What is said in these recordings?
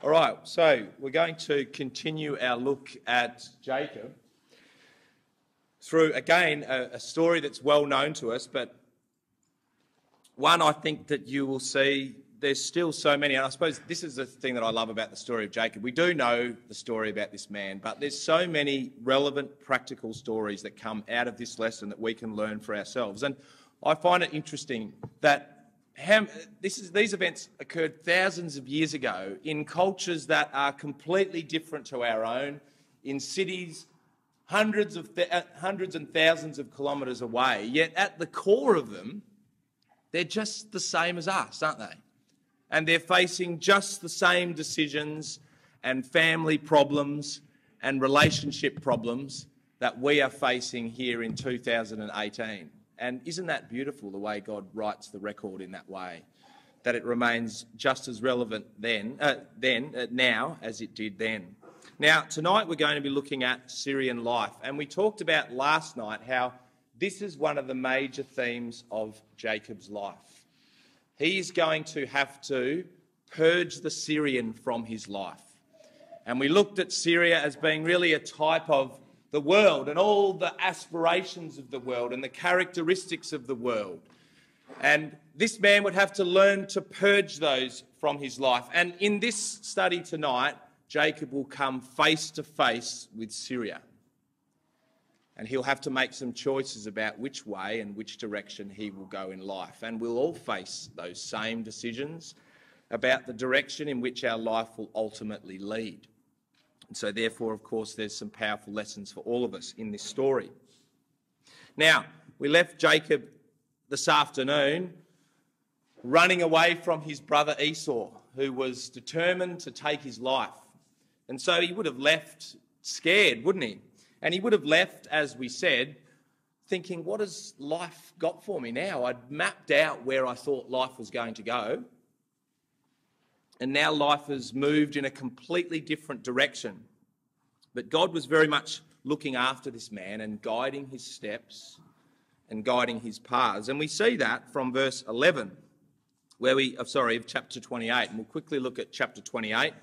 All right, so we're going to continue our look at Jacob through, again, a story that's well known to us, but one I think that you will see there's still so many, and I suppose this is the thing that I love about the story of Jacob. We do know the story about this man, but there's so many relevant, practical stories that come out of this lesson that we can learn for ourselves. And I find it interesting that these events occurred thousands of years ago in cultures that are completely different to our own, in cities hundreds and thousands of kilometres away, yet at the core of them, they're just the same as us, aren't they? And they're facing just the same decisions and family problems and relationship problems that we are facing here in 2018. And isn't that beautiful, the way God writes the record in that way, that it remains just as relevant now as it did then. Now, tonight we're going to be looking at Syrian life, and we talked about last night how this is one of the major themes of Jacob's life. He's going to have to purge the Syrian from his life. And we looked at Syria as being really a type of the world and all the aspirations of the world and the characteristics of the world. And this man would have to learn to purge those from his life. And in this study tonight, Jacob will come face to face with Syria. And he'll have to make some choices about which way and which direction he will go in life. And we'll all face those same decisions about the direction in which our life will ultimately lead. And so therefore, of course, there's some powerful lessons for all of us in this story. Now, we left Jacob this afternoon running away from his brother Esau, who was determined to take his life. And so he would have left scared, wouldn't he? And he would have left, as we said, thinking, what has life got for me now? I'd mapped out where I thought life was going to go. And now life has moved in a completely different direction. But God was very much looking after this man and guiding his steps and guiding his paths. And we see that from verse 11, of chapter 28. And we'll quickly look at chapter 28,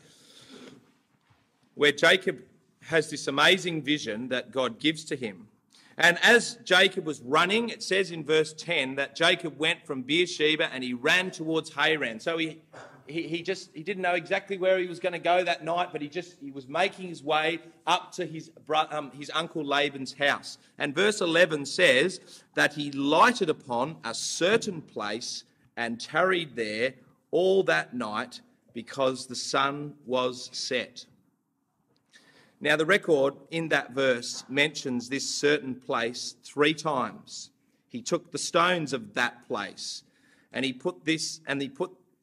where Jacob has this amazing vision that God gives to him. And as Jacob was running, it says in verse 10 that Jacob went from Beersheba and he ran towards Haran. So he didn't know exactly where he was going to go that night, but he was making his way up to his uncle Laban's house. And verse 11 says that he lighted upon a certain place and tarried there all that night because the sun was set. Now, the record in that verse mentions this certain place 3 times. He took the stones of that place and he put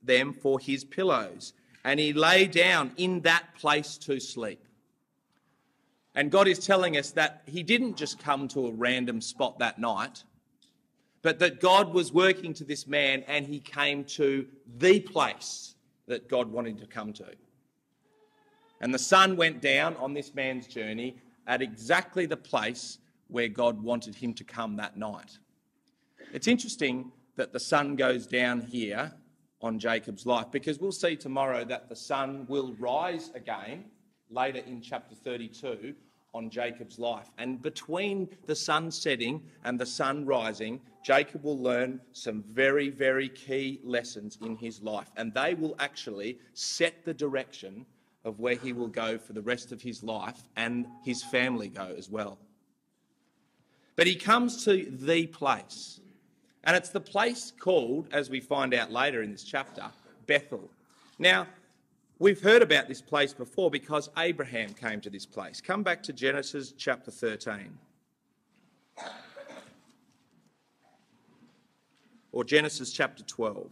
them for his pillows, and he lay down in that place to sleep. And God is telling us that he didn't just come to a random spot that night, but that God was working to this man and he came to the place that God wanted to come to. And the sun went down on this man's journey at exactly the place where God wanted him to come that night. It's interesting that the sun goes down here on Jacob's life, because we'll see tomorrow that the sun will rise again later in chapter 32 on Jacob's life. And between the sun setting and the sun rising, Jacob will learn some very, very key lessons in his life, and they will actually set the direction of where he will go for the rest of his life and his family go as well. But he comes to the place. And it's the place called, as we find out later in this chapter, Bethel. Now, we've heard about this place before because Abraham came to this place. Come back to Genesis chapter 13. Or Genesis chapter 12.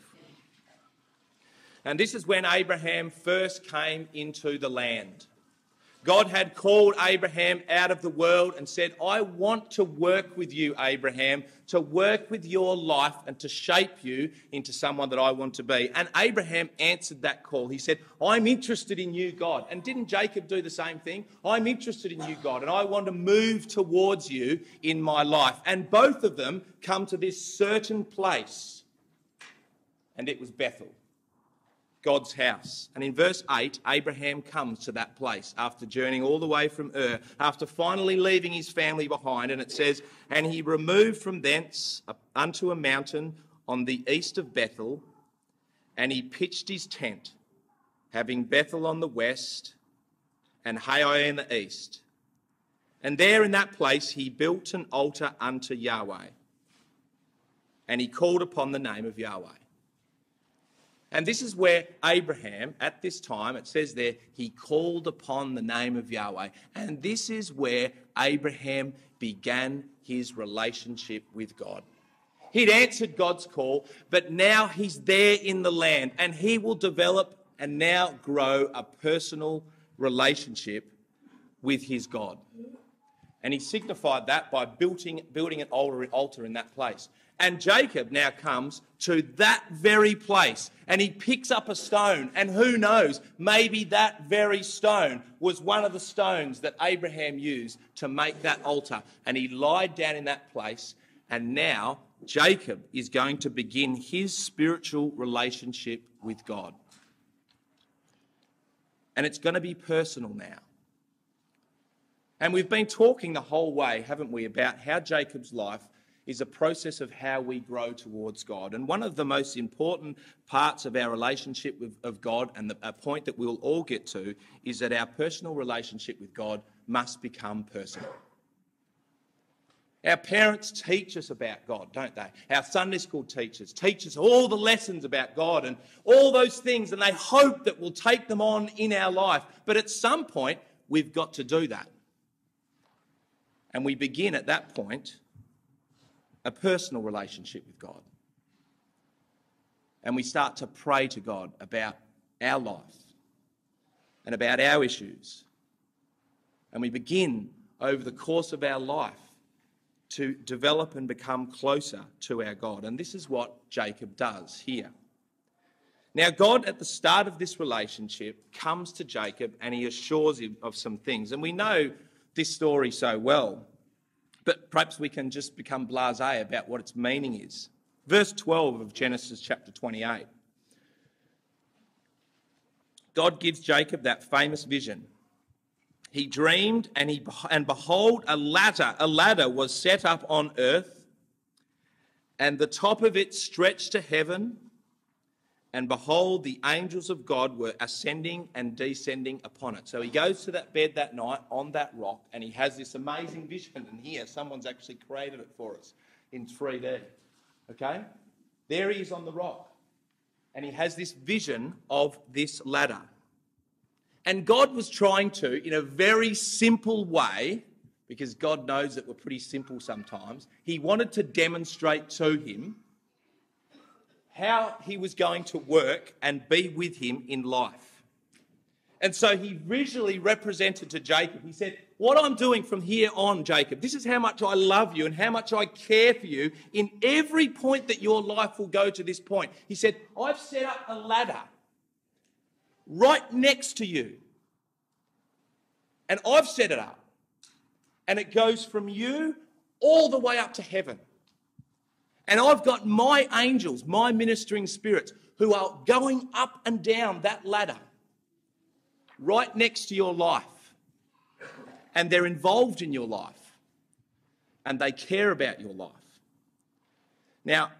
And this is when Abraham first came into the land. God had called Abraham out of the world and said, I want to work with you, Abraham, to work with your life and to shape you into someone that I want to be. And Abraham answered that call. He said, I'm interested in you, God. And didn't Jacob do the same thing? I'm interested in you, God, and I want to move towards you in my life. And both of them come to this certain place, and it was Bethel. God's house. And in verse 8, Abraham comes to that place after journeying all the way from Ur, after finally leaving his family behind. And it says, and he removed from thence unto a mountain on the east of Bethel, and he pitched his tent, having Bethel on the west and Hai in the east. And there in that place he built an altar unto Yahweh, and he called upon the name of Yahweh. And this is where Abraham, at this time, it says there, he called upon the name of Yahweh. And this is where Abraham began his relationship with God. He'd answered God's call, but now he's there in the land, and he will develop and now grow a personal relationship with his God. And he signified that by building an altar in that place. And Jacob now comes to that very place, and he picks up a stone, and who knows, maybe that very stone was one of the stones that Abraham used to make that altar. And he lied down in that place, and now Jacob is going to begin his spiritual relationship with God. And it's going to be personal now. And we've been talking the whole way, haven't we, about how Jacob's life is a process of how we grow towards God. And one of the most important parts of our relationship of God, and a point that we'll all get to, is that our personal relationship with God must become personal. Our parents teach us about God, don't they? Our Sunday school teachers teach us all the lessons about God and all those things, and they hope that we'll take them on in our life. But at some point, we've got to do that. And we begin at that point a personal relationship with God. And we start to pray to God about our life and about our issues. And we begin over the course of our life to develop and become closer to our God. And this is what Jacob does here. Now, God, at the start of this relationship, comes to Jacob and he assures him of some things. And we know this story so well, but perhaps we can just become blasé about what its meaning is. Verse 12 of Genesis chapter 28. God gives Jacob that famous vision. He dreamed, and behold, a ladder was set up on earth, and the top of it stretched to heaven, and behold, the angels of God were ascending and descending upon it. So he goes to that bed that night on that rock, and he has this amazing vision. And here, someone's actually created it for us in 3D. Okay? There he is on the rock, and he has this vision of this ladder. And God was trying to, in a very simple way, because God knows that we're pretty simple sometimes, he wanted to demonstrate to him how he was going to work and be with him in life. And so he visually represented to Jacob, he said, what I'm doing from here on, Jacob, this is how much I love you and how much I care for you in every point that your life will go to this point. He said, I've set up a ladder right next to you. And I've set it up. And it goes from you all the way up to heaven. And I've got my angels, my ministering spirits, who are going up and down that ladder right next to your life. And they're involved in your life. And they care about your life. Now,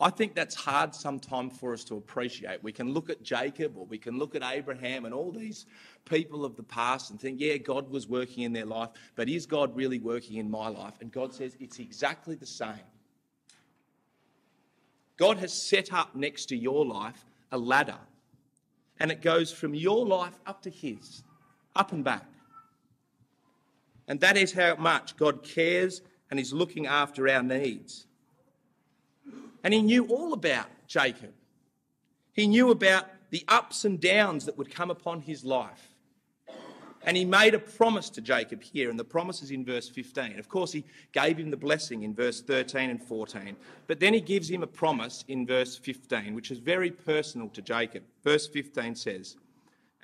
I think that's hard sometimes for us to appreciate. We can look at Jacob or we can look at Abraham and all these people of the past and think, yeah, God was working in their life, but is God really working in my life? And God says it's exactly the same. God has set up next to your life a ladder, and it goes from your life up to his, up and back. And that is how much God cares and is looking after our needs. And he knew all about Jacob. He knew about the ups and downs that would come upon his life. And he made a promise to Jacob here, and the promise is in verse 15. Of course, he gave him the blessing in verse 13 and 14. But then he gives him a promise in verse 15, which is very personal to Jacob. Verse 15 says,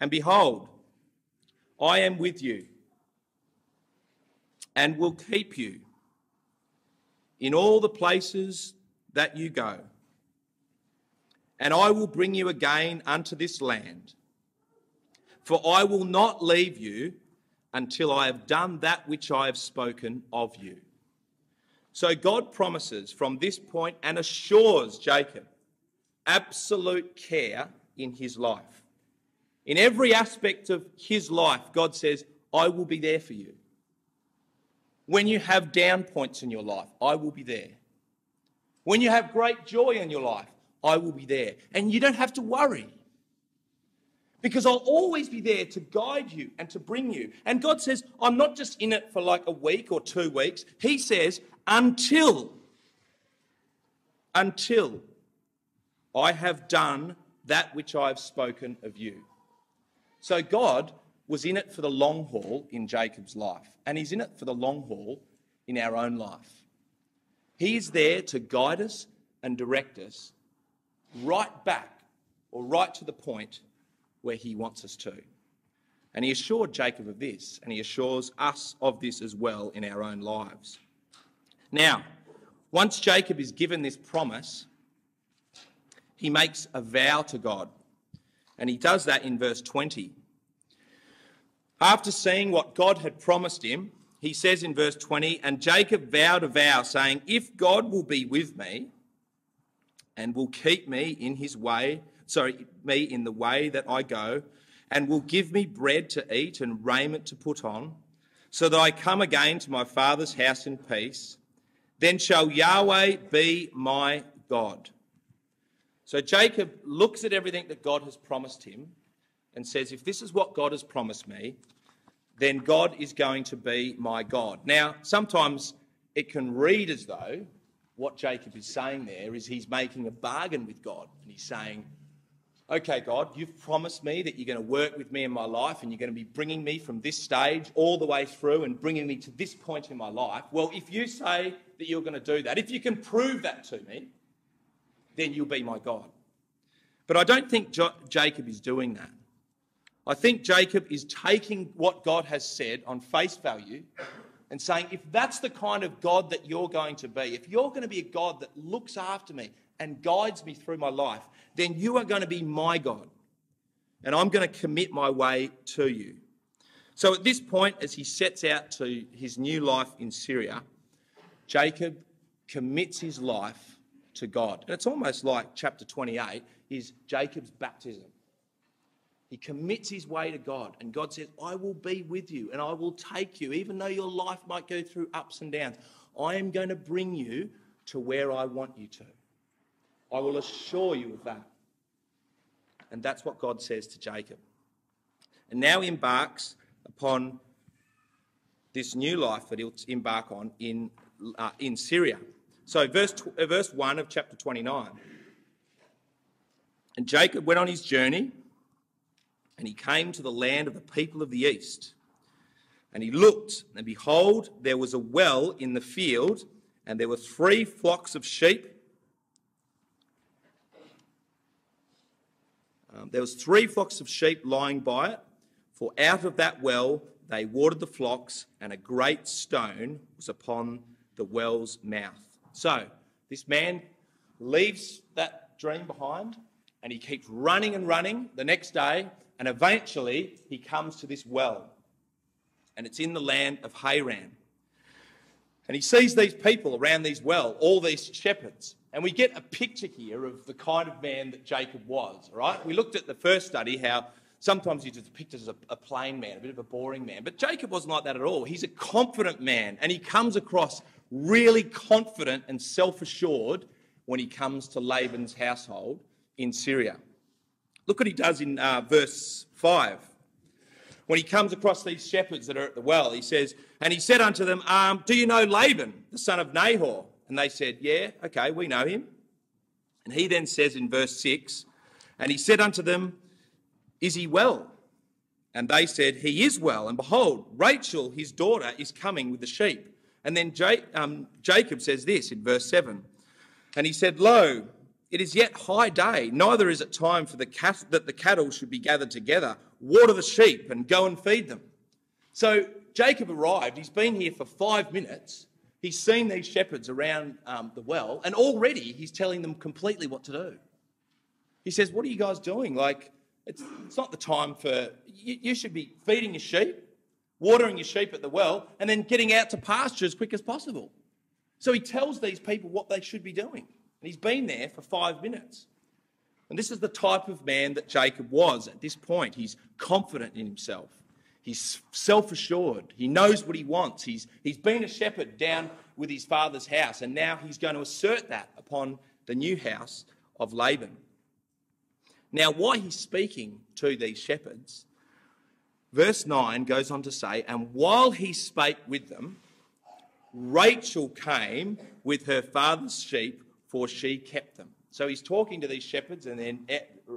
and behold, I am with you and will keep you in all the places that you go, and I will bring you again unto this land. For I will not leave you until I have done that which I have spoken of you. So God promises from this point and assures Jacob absolute care in his life. In every aspect of his life, God says, I will be there for you. When you have down points in your life, I will be there. When you have great joy in your life, I will be there. And you don't have to worry, because I'll always be there to guide you and to bring you. And God says, I'm not just in it for like a week or 2 weeks. He says, until I have done that which I have spoken of you. So God was in it for the long haul in Jacob's life, and he's in it for the long haul in our own life. He is there to guide us and direct us right back, or right to the point where he wants us to. And he assured Jacob of this, and he assures us of this as well in our own lives. Now, once Jacob is given this promise, he makes a vow to God, and he does that in verse 20. After seeing what God had promised him, he says in verse 20, and Jacob vowed a vow, saying, if God will be with me and will keep me in the way that I go, and will give me bread to eat and raiment to put on, so that I come again to my father's house in peace, then shall Yahweh be my God. So Jacob looks at everything that God has promised him and says, if this is what God has promised me, then God is going to be my God. Now, sometimes it can read as though what Jacob is saying there is he's making a bargain with God. And he's saying, okay, God, you've promised me that you're going to work with me in my life, and you're going to be bringing me from this stage all the way through and bringing me to this point in my life. Well, if you say that you're going to do that, if you can prove that to me, then you'll be my God. But I don't think Jacob is doing that. I think Jacob is taking what God has said on face value and saying, if that's the kind of God that you're going to be, if you're going to be a God that looks after me and guides me through my life, then you are going to be my God, and I'm going to commit my way to you. So at this point, as he sets out to his new life in Syria, Jacob commits his life to God. And it's almost like chapter 28 is Jacob's baptism. He commits his way to God, and God says, I will be with you and I will take you, even though your life might go through ups and downs. I am going to bring you to where I want you to. I will assure you of that. And that's what God says to Jacob. And now he embarks upon this new life that he'll embark on in Syria. So verse 1 of chapter 29. And Jacob went on his journey, and he came to the land of the people of the east. And he looked, and behold, there was a well in the field, and there were 3 flocks of sheep. There was 3 flocks of sheep lying by it, for out of that well they watered the flocks, and a great stone was upon the well's mouth. So this man leaves that dream behind, and he keeps running and running the next day, and eventually he comes to this well, and it's in the land of Haran. And he sees these people around these well, all these shepherds. And we get a picture here of the kind of man that Jacob was, all right? We looked at the first study how sometimes he's depicted as a plain man, a bit of a boring man. But Jacob wasn't like that at all. He's a confident man, and he comes across really confident and self-assured when he comes to Laban's household in Syria. Look what he does in verse 5. When he comes across these shepherds that are at the well, he says, and he said unto them, do you know Laban, the son of Nahor? And they said, yeah, okay, we know him. And he then says in verse 6, and he said unto them, is he well? And they said, he is well. And behold, Rachel, his daughter, is coming with the sheep. And then Jacob says this in verse 7, and he said, lo, it is yet high day, neither is it time for that the cattle should be gathered together. Water the sheep and go and feed them. So Jacob arrived, he's been here for 5 minutes, he's seen these shepherds around the well, and already he's telling them completely what to do. He says, what are you guys doing? Like, it's not the time for... You should be feeding your sheep, watering your sheep at the well, and then getting out to pasture as quick as possible. So he tells these people what they should be doing. And he's been there for 5 minutes. And this is the type of man that Jacob was at this point. He's confident in himself. He's self-assured. He knows what he wants. He's been a shepherd down with his father's house, and now he's going to assert that upon the new house of Laban. Now, why he's speaking to these shepherds, verse 9 goes on to say, and while he spake with them, Rachel came with her father's sheep, for she kept them. So he's talking to these shepherds and then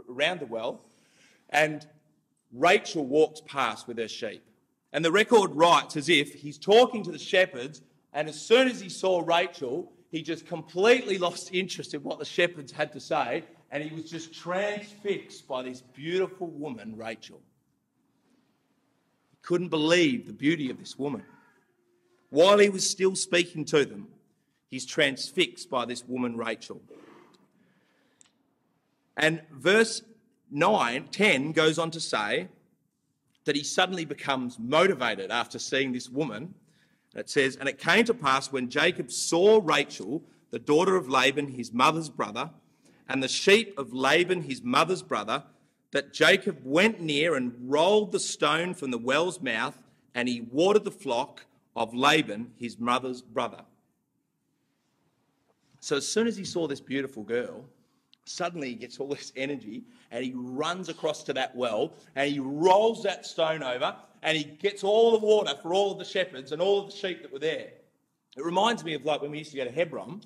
around the well, and Rachel walks past with her sheep. And the record writes as if he's talking to the shepherds, and as soon as he saw Rachel, he just completely lost interest in what the shepherds had to say, and he was just transfixed by this beautiful woman, Rachel. He couldn't believe the beauty of this woman. While he was still speaking to them, he's transfixed by this woman, Rachel. And verse 10 goes on to say that he suddenly becomes motivated after seeing this woman. And it says, and it came to pass when Jacob saw Rachel, the daughter of Laban, his mother's brother, and the sheep of Laban, his mother's brother, that Jacob went near and rolled the stone from the well's mouth, and he watered the flock of Laban, his mother's brother. So as soon as he saw this beautiful girl, suddenly he gets all this energy and he runs across to that well and he rolls that stone over and he gets all the water for all of the shepherds and all of the sheep that were there. It reminds me of like when we used to go to Hebron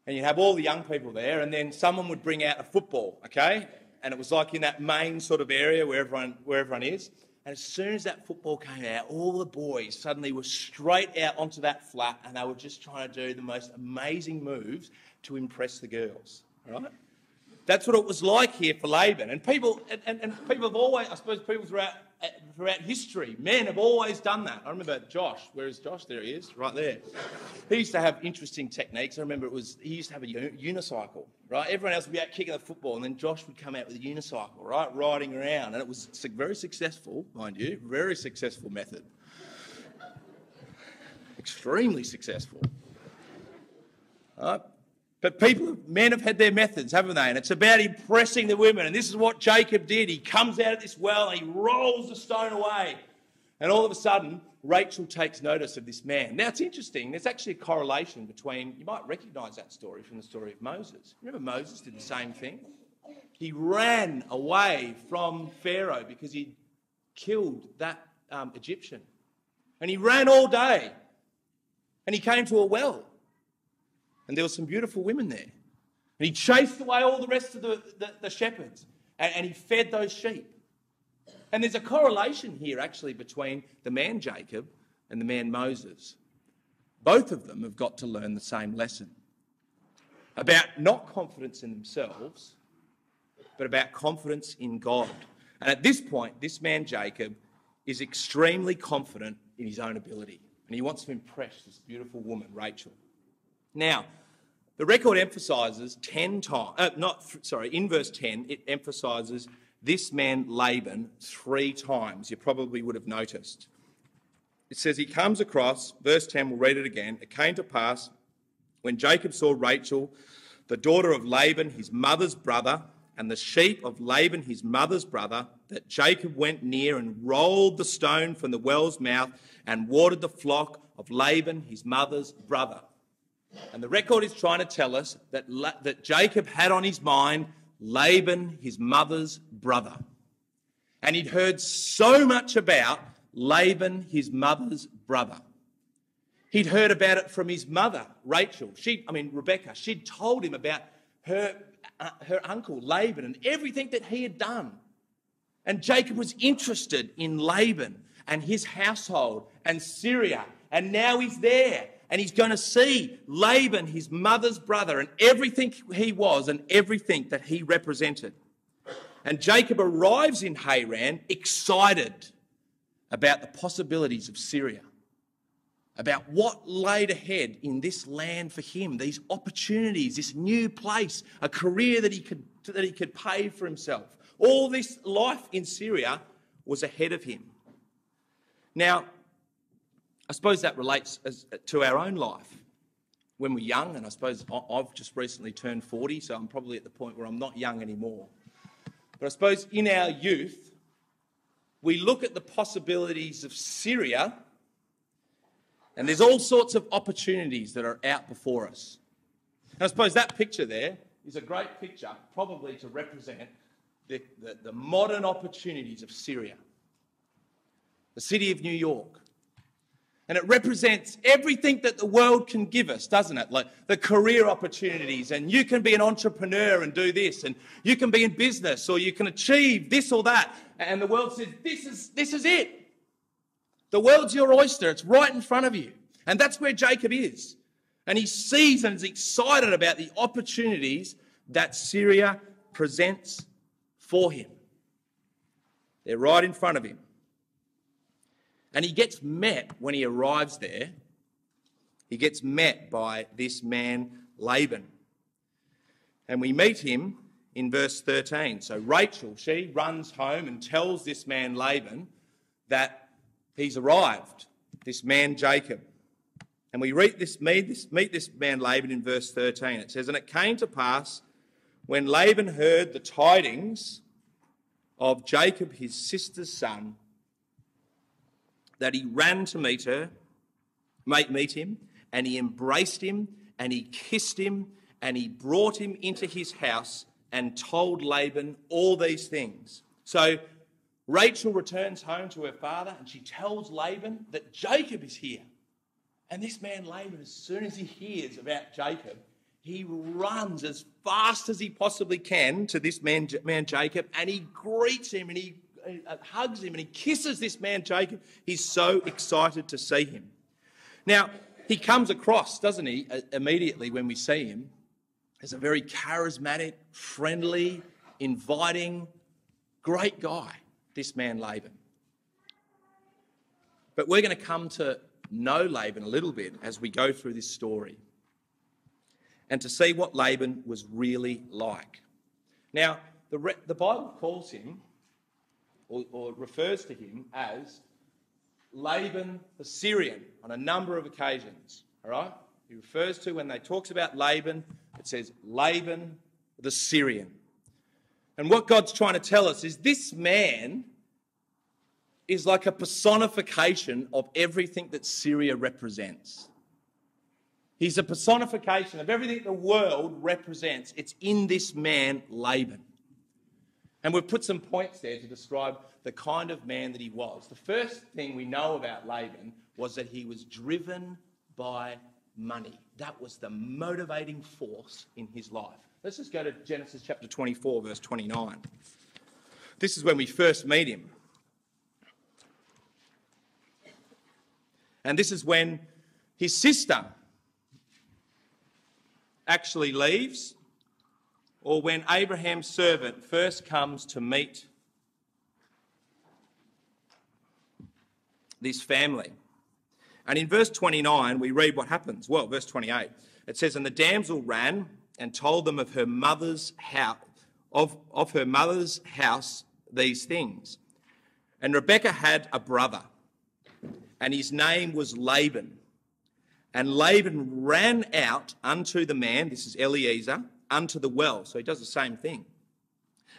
and you'd have all the young people there and then someone would bring out a football, okay? And it was like in that main sort of area where everyone is. And as soon as that football came out, all the boys suddenly were straight out onto that flat and they were just trying to do the most amazing moves to impress the girls, right? That's what it was like here for Laban. And people have always, I suppose people throughout history, men have always done that. I remember Josh. Where is Josh? There he is, right there. He used to have interesting techniques. I remember he used to have a unicycle, right? Everyone else would be out kicking the football and then Josh would come out with a unicycle, right, riding around. And it was very successful, mind you, very successful method. Extremely successful. Right? But men have had their methods, haven't they? And it's about impressing the women. And this is what Jacob did. He comes out of this well and he rolls the stone away. And all of a sudden, Rachel takes notice of this man. Now, it's interesting. There's actually a correlation between, you might recognise that story from the story of Moses. Remember Moses did the same thing? He ran away from Pharaoh because he'd killed that Egyptian. And he ran all day. And he came to a well. And there were some beautiful women there. And he chased away all the rest of the shepherds. And he fed those sheep. And there's a correlation here actually between the man Jacob and the man Moses. Both of them have got to learn the same lesson. About not confidence in themselves, but about confidence in God. And at this point, this man Jacob is extremely confident in his own ability. And he wants to impress this beautiful woman, Rachel. Now, the record emphasises in verse 10, it emphasises this man Laban 3 times. You probably would have noticed. It says he comes across, verse 10, we'll read it again. It came to pass when Jacob saw Rachel, the daughter of Laban, his mother's brother, and the sheep of Laban, his mother's brother, that Jacob went near and rolled the stone from the well's mouth and watered the flock of Laban, his mother's brother. And the record is trying to tell us that Jacob had on his mind Laban, his mother's brother. And he'd heard so much about Laban, his mother's brother. He'd heard about it from his mother, Rebecca. She'd told him about her uncle, Laban, and everything that he had done. And Jacob was interested in Laban and his household and Syria. And now he's there. And he's going to see Laban, his mother's brother, and everything he was and everything that he represented. And Jacob arrives in Haran excited about the possibilities of Syria, about what laid ahead in this land for him, these opportunities, this new place, a career that he could that he could pay for himself. All this life in Syria was ahead of him. Now, I suppose that relates to our own life. When we're young, and I suppose I've just recently turned 40, so I'm probably at the point where I'm not young anymore. But I suppose in our youth, we look at the possibilities of Syria, and there's all sorts of opportunities that are out before us. And I suppose that picture there is a great picture, probably to represent the modern opportunities of Syria, the city of New York. And it represents everything that the world can give us, doesn't it? Like the career opportunities, and you can be an entrepreneur and do this, and you can be in business, or you can achieve this or that. And the world says, this is it. The world's your oyster. It's right in front of you. And that's where Jacob is. And he sees and is excited about the opportunities that Syria presents for him. They're right in front of him. And he gets met when he arrives there. He gets met by this man, Laban. And we meet him in verse 13. So Rachel, she runs home and tells this man, Laban, that he's arrived, this man, Jacob. And we meet this man, Laban, in verse 13. It says, "And it came to pass, when Laban heard the tidings of Jacob, his sister's son, that he ran to meet him, and he embraced him, and he kissed him, and he brought him into his house and told Laban all these things." So Rachel returns home to her father, and she tells Laban that Jacob is here. And this man Laban, as soon as he hears about Jacob, he runs as fast as he possibly can to this man Jacob, and he greets him, and he hugs him, and he kisses this man Jacob. He's so excited to see him. Now, he comes across, doesn't he, immediately when we see him, as a very charismatic, friendly, inviting, great guy, this man Laban. But we're going to come to know Laban a little bit as we go through this story, and to see what Laban was really like. Now, the Bible calls him, or refers to him as Laban the Syrian on a number of occasions, all right? He refers to, when they talks about Laban, it says Laban the Syrian. And what God's trying to tell us is this man is like a personification of everything that Syria represents. He's a personification of everything the world represents. It's in this man, Laban. And we've put some points there to describe the kind of man that he was. The first thing we know about Laban was that he was driven by money. That was the motivating force in his life. Let's just go to Genesis chapter 24, verse 29. This is when we first meet him. And this is when his sister actually leaves, or when Abraham's servant first comes to meet this family. And in verse 29, we read what happens. Well, verse 28, it says, "And the damsel ran and told them of her mother's house, of her mother's house these things. And Rebekah had a brother, and his name was Laban. And Laban ran out unto the man," this is Eliezer, "unto the well." So he does the same thing.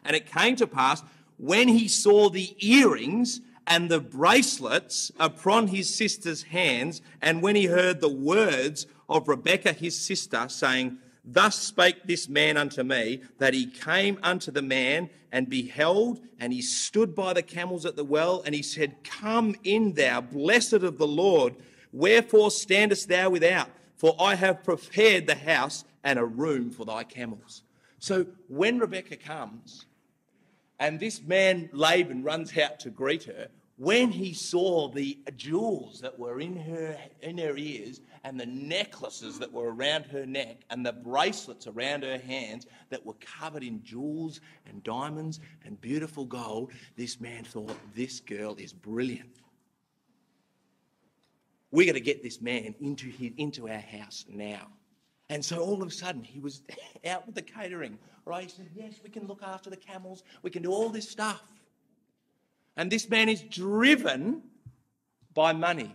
"And it came to pass, when he saw the earrings and the bracelets upon his sister's hands, and when he heard the words of Rebekah his sister, saying, Thus spake this man unto me, that he came unto the man, and beheld, and he stood by the camels at the well, and he said, Come in thou, blessed of the Lord, wherefore standest thou without? For I have prepared the house and a room for thy camels." So when Rebekah comes, and this man Laban runs out to greet her, when he saw the jewels that were in her ears, and the necklaces that were around her neck, and the bracelets around her hands that were covered in jewels and diamonds and beautiful gold, this man thought, this girl is brilliant. We're going to get this man into our house now. And so all of a sudden he was out with the catering, right? He said, yes, we can look after the camels. We can do all this stuff. And this man is driven by money.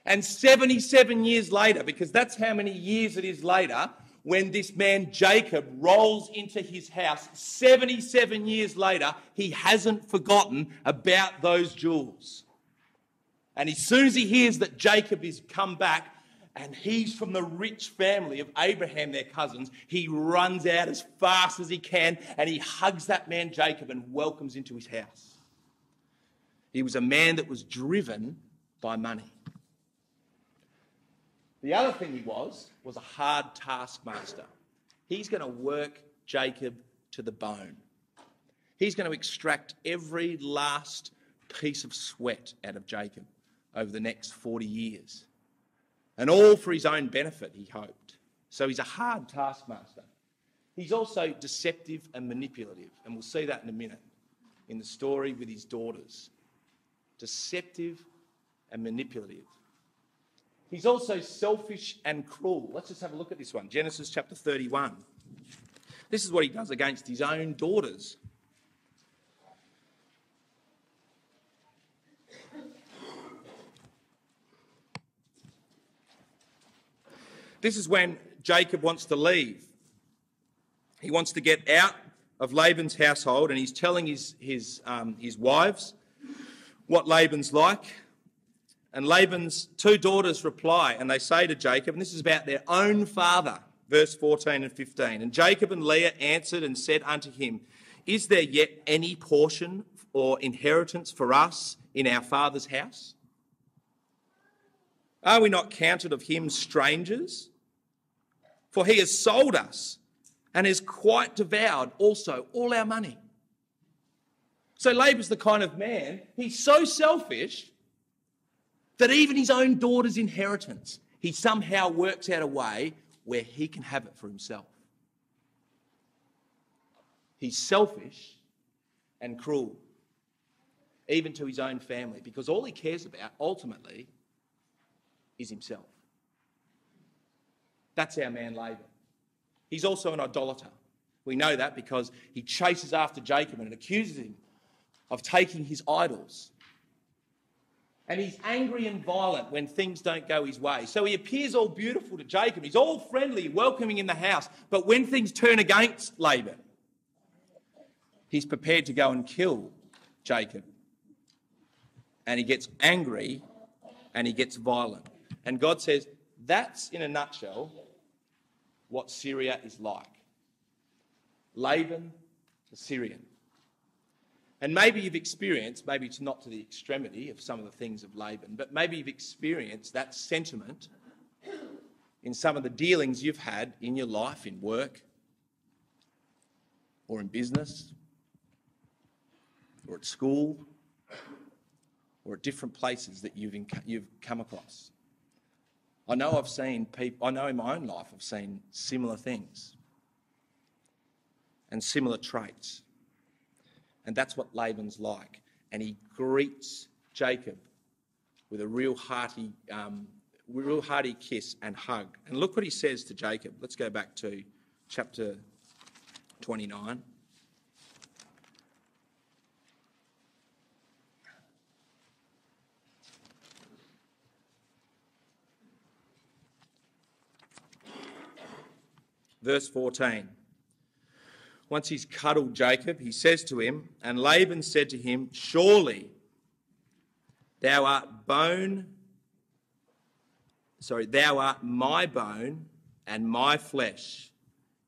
And 77 years later, because that's how many years it is later, when this man Jacob rolls into his house, 77 years later, he hasn't forgotten about those jewels. And as soon as he hears that Jacob is come back, and he's from the rich family of Abraham, their cousins, he runs out as fast as he can and he hugs that man Jacob and welcomes into his house. He was a man that was driven by money. The other thing he was a hard taskmaster. He's going to work Jacob to the bone. He's going to extract every last piece of sweat out of Jacob over the next 40 years. And all for his own benefit, he hoped. So he's a hard taskmaster. He's also deceptive and manipulative. And we'll see that in a minute in the story with his daughters. Deceptive and manipulative. He's also selfish and cruel. Let's just have a look at this one. Genesis chapter 31. This is what he does against his own daughters. This is when Jacob wants to leave. He wants to get out of Laban's household, and he's telling his wives what Laban's like. And Laban's two daughters reply, and they say to Jacob, and this is about their own father, verse 14 and 15. And Jacob and Leah answered and said unto him, is there yet any portion or inheritance for us in our father's house? Are we not counted of him strangers? For he has sold us and has quite devoured also all our money. So Laban's the kind of man, he's so selfish that even his own daughter's inheritance, he somehow works out a way where he can have it for himself. He's selfish and cruel, even to his own family, because all he cares about ultimately is himself. That's our man Laban. He's also an idolater. We know that because he chases after Jacob and accuses him of taking his idols. And he's angry and violent when things don't go his way. So he appears all beautiful to Jacob. He's all friendly, welcoming in the house. But when things turn against Laban, he's prepared to go and kill Jacob. And he gets angry and he gets violent. And God says, that's in a nutshell what Syria is like. Laban, the Syrian. And maybe you've experienced, maybe it's not to the extremity of some of the things of Laban, but maybe you've experienced that sentiment in some of the dealings you've had in your life, in work, or in business, or at school, or at different places that you've come across. I know I've seen people, I know in my own life I've seen similar things and similar traits. And that's what Laban's like. And he greets Jacob with a real hearty kiss and hug. And look what he says to Jacob. Let's go back to chapter 29. Verse 14. Once he's cuddled Jacob, he says to him, and Laban said to him, surely thou art my bone and my flesh.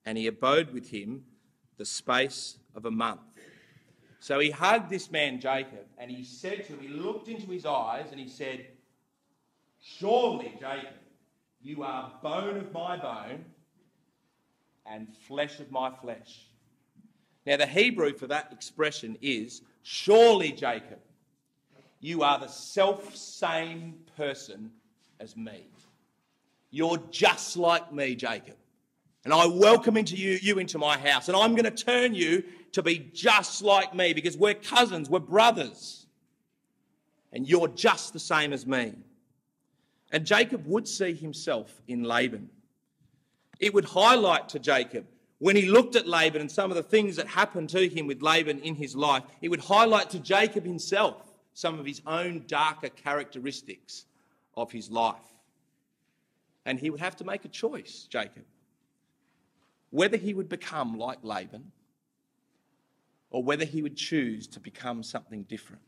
And he abode with him the space of a month. So he hugged this man Jacob, and he said to him, he looked into his eyes and he said, surely, Jacob, you are bone of my bone and flesh of my flesh. Now, the Hebrew for that expression is, surely, Jacob, you are the self-same person as me. You're just like me, Jacob. And I welcome you into my house. And I'm going to turn you to be just like me because we're cousins, we're brothers. And you're just the same as me. And Jacob would see himself in Laban. It would highlight to Jacob, when he looked at Laban and some of the things that happened to him with Laban in his life, it would highlight to Jacob himself some of his own darker characteristics of his life. And he would have to make a choice, Jacob, whether he would become like Laban or whether he would choose to become something different.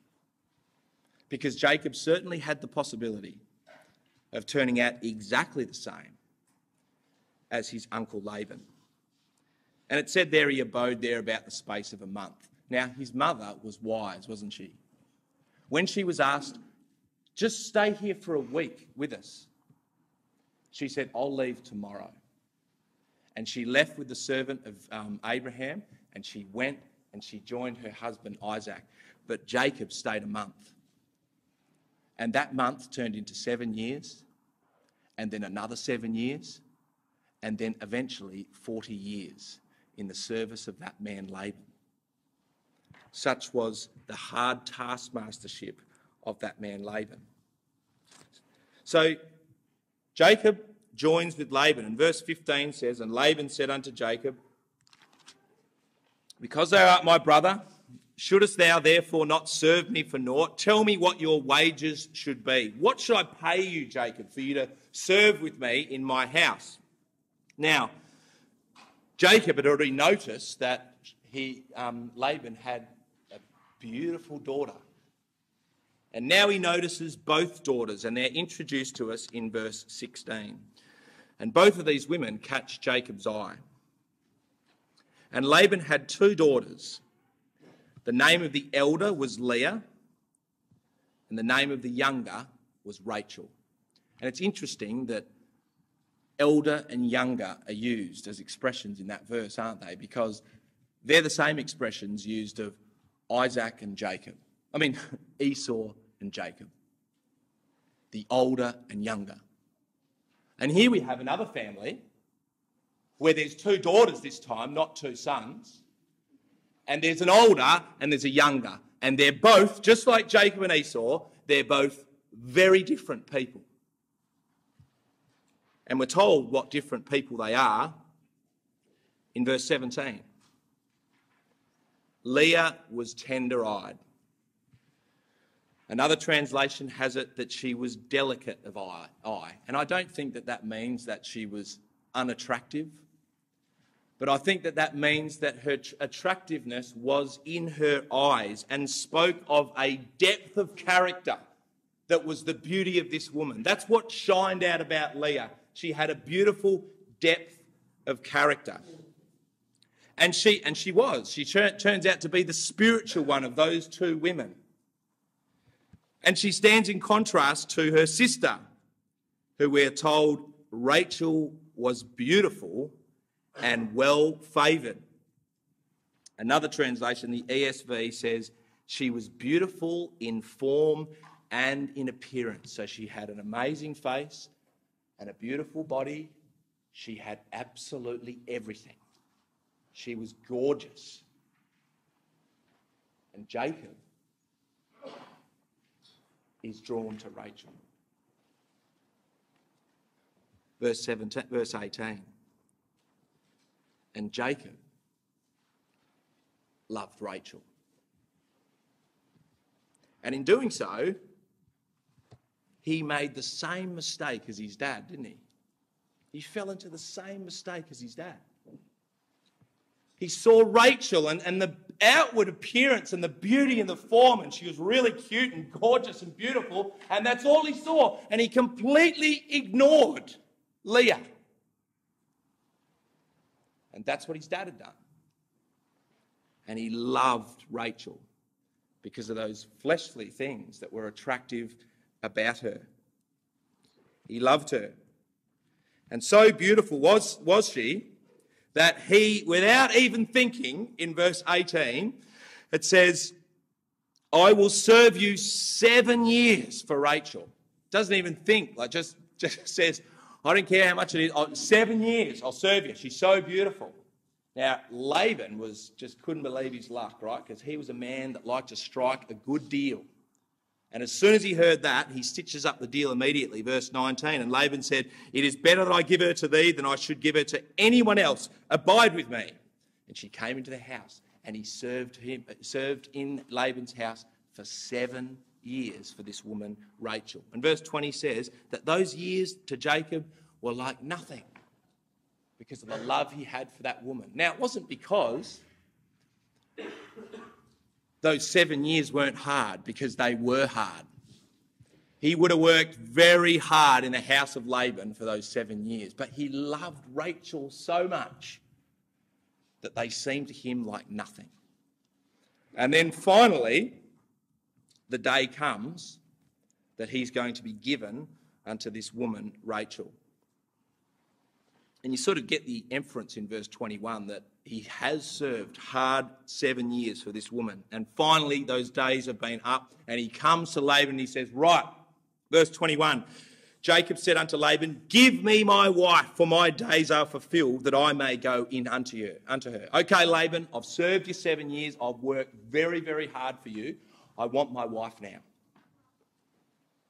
Because Jacob certainly had the possibility of turning out exactly the same as his uncle Laban. And it said there he abode there about the space of a month. Now, his mother was wise, wasn't she? When she was asked, just stay here for a week with us, she said, I'll leave tomorrow. And she left with the servant of Abraham, and she went and she joined her husband Isaac. But Jacob stayed a month. And that month turned into 7 years, and then another 7 years, and then eventually 40 years in the service of that man Laban. Such was the hard taskmastership of that man Laban. So Jacob joins with Laban, and verse 15 says, and Laban said unto Jacob, because thou art my brother, shouldest thou therefore not serve me for naught? Tell me what your wages should be. What should I pay you, Jacob, for you to serve with me in my house? Now, Jacob had already noticed that Laban had a beautiful daughter. And now he notices both daughters, and they're introduced to us in verse 16. And both of these women catch Jacob's eye. And Laban had 2 daughters. The name of the elder was Leah, and the name of the younger was Rachel. And it's interesting that elder and younger are used as expressions in that verse, aren't they? Because they're the same expressions used of Isaac and Jacob. I mean, Esau and Jacob. The older and younger. And here we have another family where there's 2 daughters this time, not 2 sons. And there's an older and there's a younger. And they're both, just like Jacob and Esau, they're both very different people. And we're told what different people they are in verse 17. Leah was tender-eyed. Another translation has it that she was delicate of eye. And I don't think that that means that she was unattractive. But I think that that means that her attractiveness was in her eyes and spoke of a depth of character that was the beauty of this woman. That's what shined out about Leah. She had a beautiful depth of character. And she turns out to be the spiritual one of those 2 women. And she stands in contrast to her sister, who we're told Rachel was beautiful and well favoured. Another translation, the ESV, says she was beautiful in form and in appearance. So she had an amazing face and a beautiful body. She had absolutely everything. She was gorgeous. And Jacob is drawn to Rachel. Verse 18. And Jacob loved Rachel. And in doing so, he made the same mistake as his dad, didn't he? He fell into the same mistake as his dad. He saw Rachel and the outward appearance and the beauty and the form, and she was really cute and gorgeous and beautiful, and that's all he saw. And he completely ignored Leah. And that's what his dad had done. And he loved Rachel because of those fleshly things that were attractive about her. He loved her. And so beautiful was she that he, without even thinking, in verse 18, it says, I will serve you 7 years for Rachel. Doesn't even think, like just says, I don't care how much it is, 7 years, I'll serve you. She's so beautiful. Now, Laban just couldn't believe his luck, right? Because he was a man that liked to strike a good deal. And as soon as he heard that, he stitches up the deal immediately. Verse 19, and Laban said, "It is better that I give her to thee than I should give her to anyone else. Abide with me." And she came into the house, and he served in Laban's house for 7 years for this woman, Rachel. And verse 20 says that those years to Jacob were like nothing because of the love he had for that woman. Now, it wasn't because those 7 years weren't hard, because they were hard. He would have worked very hard in the house of Laban for those 7 years, but he loved Rachel so much that they seemed to him like nothing. And then finally, the day comes that he's going to be given unto this woman, Rachel. And you sort of get the inference in verse 21 that he has served hard 7 years for this woman. And finally, those days have been up, and he comes to Laban and he says, right, verse 21, Jacob said unto Laban, "Give me my wife, for my days are fulfilled, that I may go in unto her. Okay, Laban, I've served you 7 years. I've worked very, very hard for you. I want my wife now."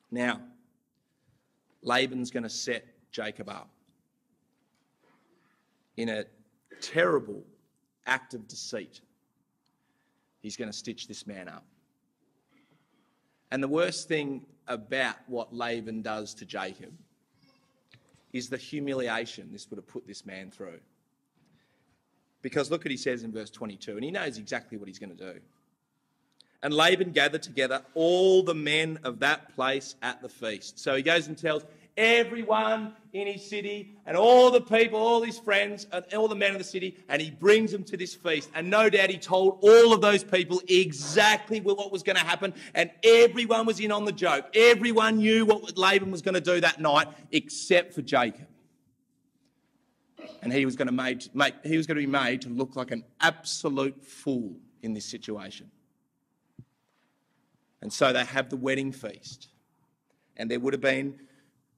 Now, Laban's going to set Jacob up in a terrible act of deceit. He's going to stitch this man up. And the worst thing about what Laban does to Jacob is the humiliation this would have put this man through. Because look what he says in verse 22, and he knows exactly what he's going to do. And Laban gathered together all the men of that place at the feast. So he goes and tells everyone in his city and all the people, all his friends, and all the men of the city, and he brings them to this feast. And no doubt he told all of those people exactly what was going to happen, and everyone was in on the joke. Everyone knew what Laban was going to do that night, except for Jacob. And he was going to be made to look like an absolute fool in this situation. And so they have the wedding feast, and there would have been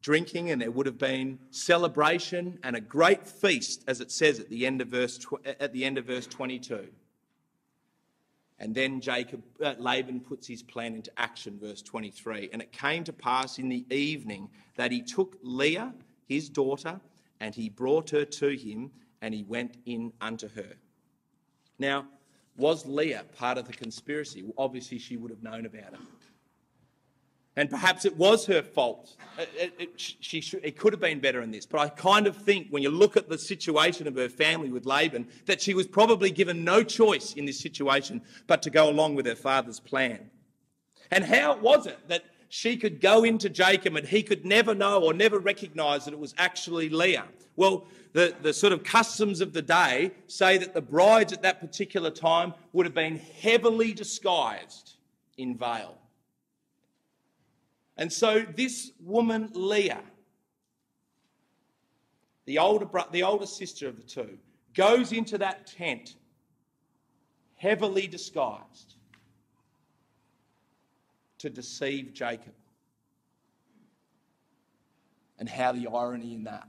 drinking, and there would have been celebration and a great feast, as it says at the end of verse 22. And then Laban puts his plan into action, verse 23. And it came to pass in the evening that he took Leah, his daughter, and he brought her to him, and he went in unto her. Now, was Leah part of the conspiracy? Well, obviously, she would have known about it. And perhaps it was her fault. It could have been better in this. But I kind of think when you look at the situation of her family with Laban, that she was probably given no choice in this situation but to go along with her father's plan. And how was it that she could go into Jacob and he could never know or never recognise that it was actually Leah? Well, the sort of customs of the day say that the brides at that particular time would have been heavily disguised in veil. And so this woman, Leah, the older sister of the two, goes into that tent heavily disguised to deceive Jacob. And how the irony in that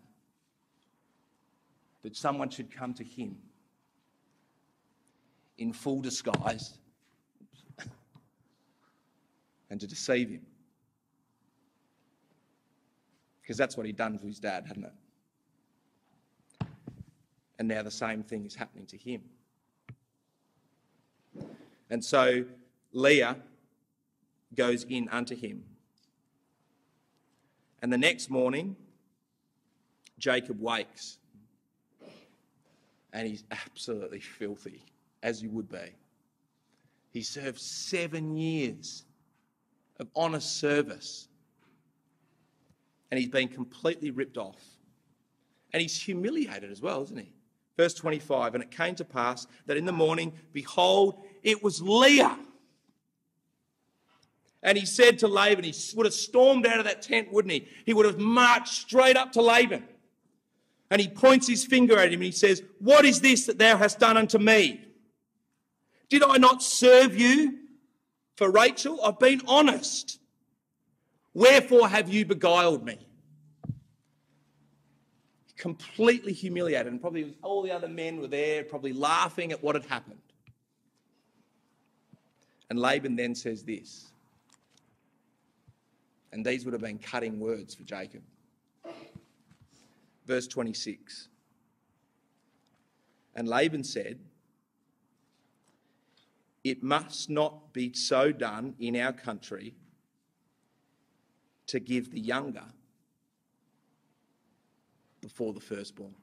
someone should come to him in full disguise and to deceive him. Because that's what he'd done to his dad, hadn't it? And now the same thing is happening to him. And so Leah goes in unto him. And the next morning, Jacob wakes. And he's absolutely filthy, as he would be. He served 7 years of honest service. And he's been completely ripped off. And he's humiliated as well, isn't he? Verse 25, and it came to pass that in the morning, behold, it was Leah. And he said to Laban, he would have stormed out of that tent, wouldn't he? He would have marched straight up to Laban. And he points his finger at him and he says, "What is this that thou hast done unto me? Did I not serve you for Rachel? I've been honest. Wherefore have you beguiled me?" Completely humiliated, and probably all the other men were there, probably laughing at what had happened. And Laban then says this, And these would have been cutting words for Jacob. Verse 26. And Laban said, "It must not be so done in our country to give the younger before the firstborn."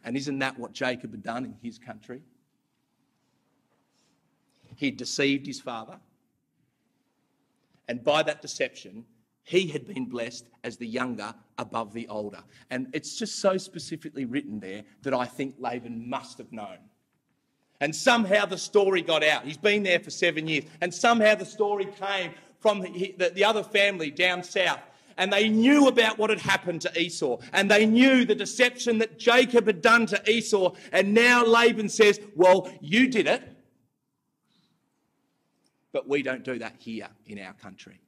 And isn't that what Jacob had done in his country? He'd deceived his father. And by that deception, he had been blessed as the younger above the older. And it's just so specifically written there that I think Laban must have known. And somehow the story got out. He's been there for 7 years. And somehow the story came from the other family down south. And they knew about what had happened to Esau. And they knew the deception that Jacob had done to Esau. And now Laban says, well, you did it. But we don't do that here in our country.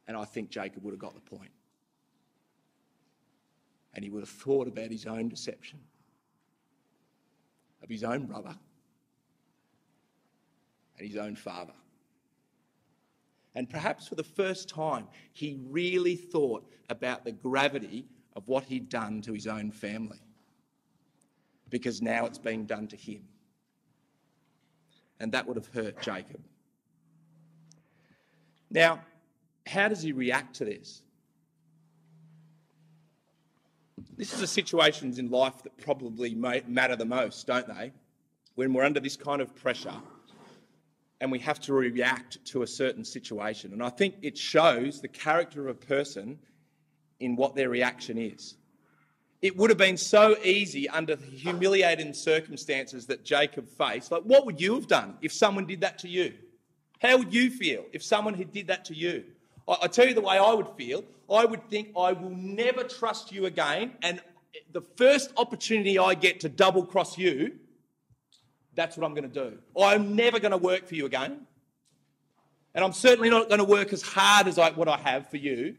And I think Jacob would have got the point. And he would have thought about his own deception of his own brother and his own father. And perhaps for the first time, he really thought about the gravity of what he'd done to his own family. Because now it's being done to him. And that would have hurt Jacob. Now, how does he react to this? This is the situations in life that probably matter the most, don't they? When we're under this kind of pressure and we have to react to a certain situation. And I think it shows the character of a person in what their reaction is. It would have been so easy under the humiliating circumstances that Jacob faced. Like, what would you have done if someone did that to you? How would you feel if someone had did that to you? I tell you the way I would feel. I would think, I will never trust you again, and the first opportunity I get to double cross you, that's what I'm going to do. I'm never going to work for you again. And I'm certainly not going to work as hard as what I have for you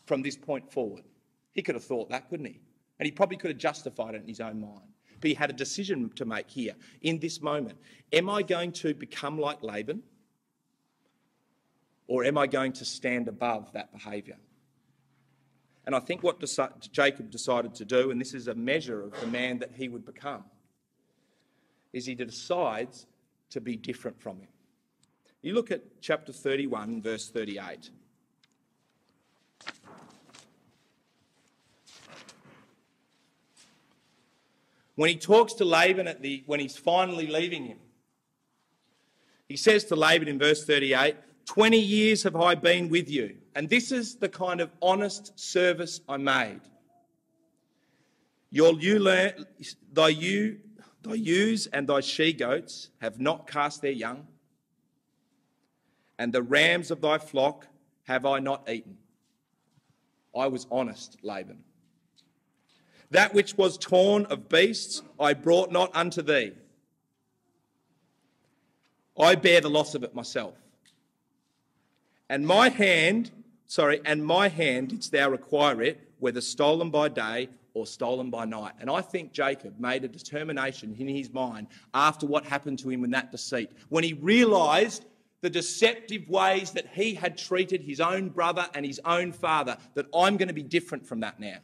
from this point forward. He could have thought that, couldn't he? And he probably could have justified it in his own mind. But he had a decision to make here, in this moment. Am I going to become like Laban? Or am I going to stand above that behaviour? And I think what Jacob decided to do, and this is a measure of the man that he would become, is he decides to be different from him. You look at chapter 31, verse 38. When he talks to Laban when he's finally leaving him, he says to Laban in verse 38, 20 years have I been with you. And this is the kind of honest service I made. Thy ewes and thy she-goats have not cast their young, and the rams of thy flock have I not eaten. I was honest, Laban. That which was torn of beasts I brought not unto thee. I bear the loss of it myself. And my hand didst thou require it, whether stolen by day or stolen by night. And I think Jacob made a determination in his mind after what happened to him in that deceit, when he realised the deceptive ways that he had treated his own brother and his own father, that I'm going to be different from that now.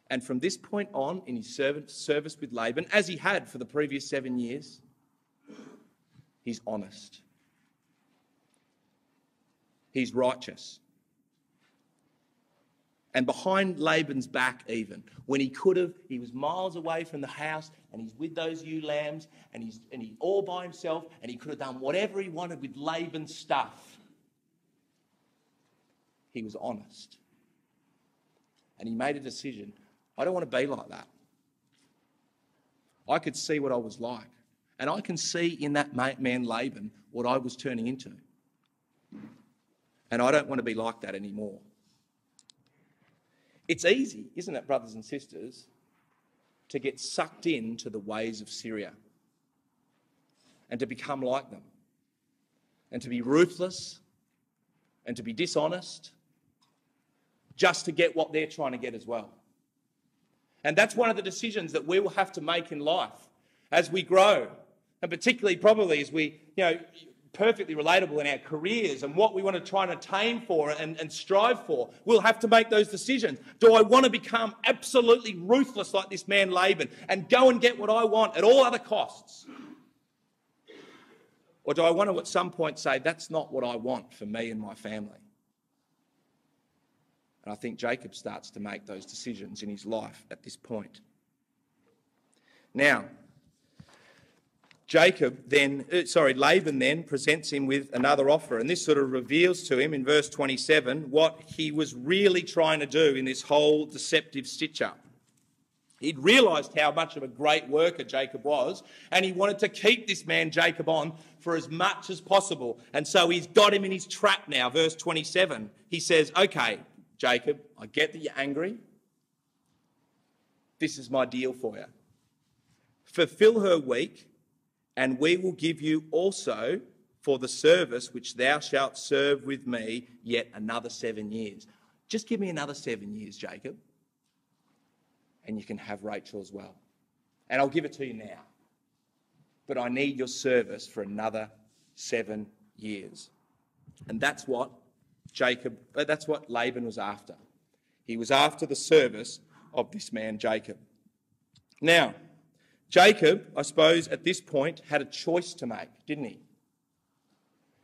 And from this point on, in his service with Laban, as he had for the previous 7 years, he's honest. He's righteous. And behind Laban's back even, when he could have, he was miles away from the house and he's with those ewe lambs and he's all by himself and he could have done whatever he wanted with Laban's stuff. He was honest. And he made a decision. I don't want to be like that. I could see what I was like. And I can see in that man Laban what I was turning into. And I don't want to be like that anymore. It's easy, isn't it, brothers and sisters, to get sucked into the ways of Syria and to become like them and to be ruthless and to be dishonest just to get what they're trying to get as well. And that's one of the decisions that we will have to make in life as we grow, and particularly probably as we, perfectly relatable in our careers and what we want to try and attain for and strive for. We'll have to make those decisions. Do I want to become absolutely ruthless like this man Laban and go and get what I want at all other costs? Or do I want to at some point say, that's not what I want for me and my family? And I think Jacob starts to make those decisions in his life at this point. Now, Laban then presents him with another offer, and this sort of reveals to him in verse 27 what he was really trying to do in this whole deceptive stitch-up. He'd realised how much of a great worker Jacob was, and he wanted to keep this man Jacob on for as much as possible. And so he's got him in his trap now. Verse 27, he says, okay, Jacob, I get that you're angry. This is my deal for you. Fulfill her week, and we will give you also for the service which thou shalt serve with me yet another 7 years. Just give me another 7 years, Jacob, and you can have Rachel as well. And I'll give it to you now. But I need your service for another 7 years. And that's what Laban was after. He was after the service of this man, Jacob. Now, Jacob, I suppose, at this point had a choice to make, didn't he?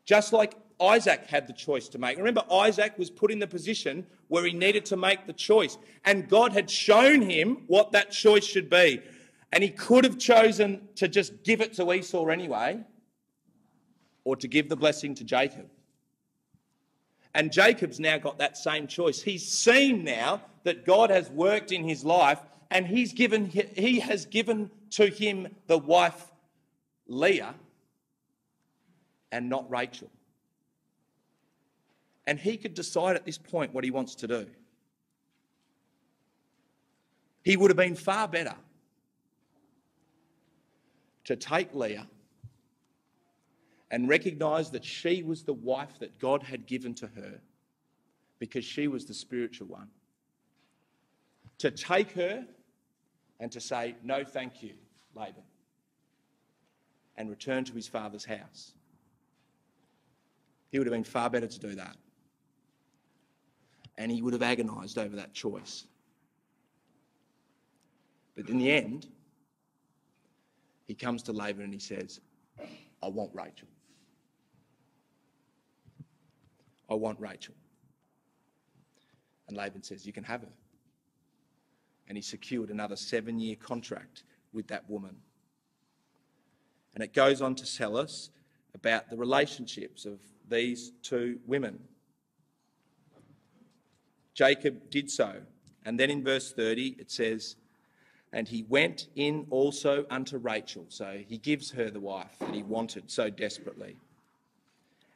Just like Isaac had the choice to make. Remember, Isaac was put in the position where he needed to make the choice. And God had shown him what that choice should be. And he could have chosen to just give it to Esau anyway, or to give the blessing to Jacob. And Jacob's now got that same choice. He's seen now that God has worked in his life, and he has given to him the wife Leah and not Rachel. And he could decide at this point what he wants to do. He would have been far better to take Leah and recognise that she was the wife that God had given to her because she was the spiritual one. To take her and to say, no, thank you, Laban, and return to his father's house. He would have been far better to do that. And he would have agonised over that choice. But in the end, he comes to Laban and he says, I want Rachel. I want Rachel. And Laban says, you can have her. And he secured another 7-year contract with that woman. And it goes on to tell us about the relationships of these two women. Jacob did so. And then in verse 30 it says, and he went in also unto Rachel. So he gives her the wife that he wanted so desperately.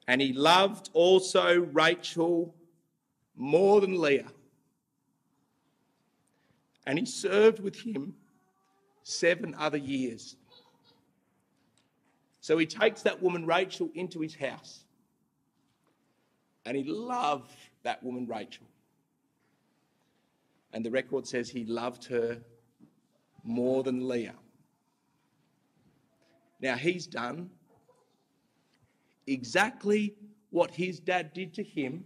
And he loved also Rachel more than Leah. And he served with him 7 other years. So he takes that woman Rachel into his house. And he loved that woman Rachel. And the record says he loved her more than Leah. Now he's done exactly what his dad did to him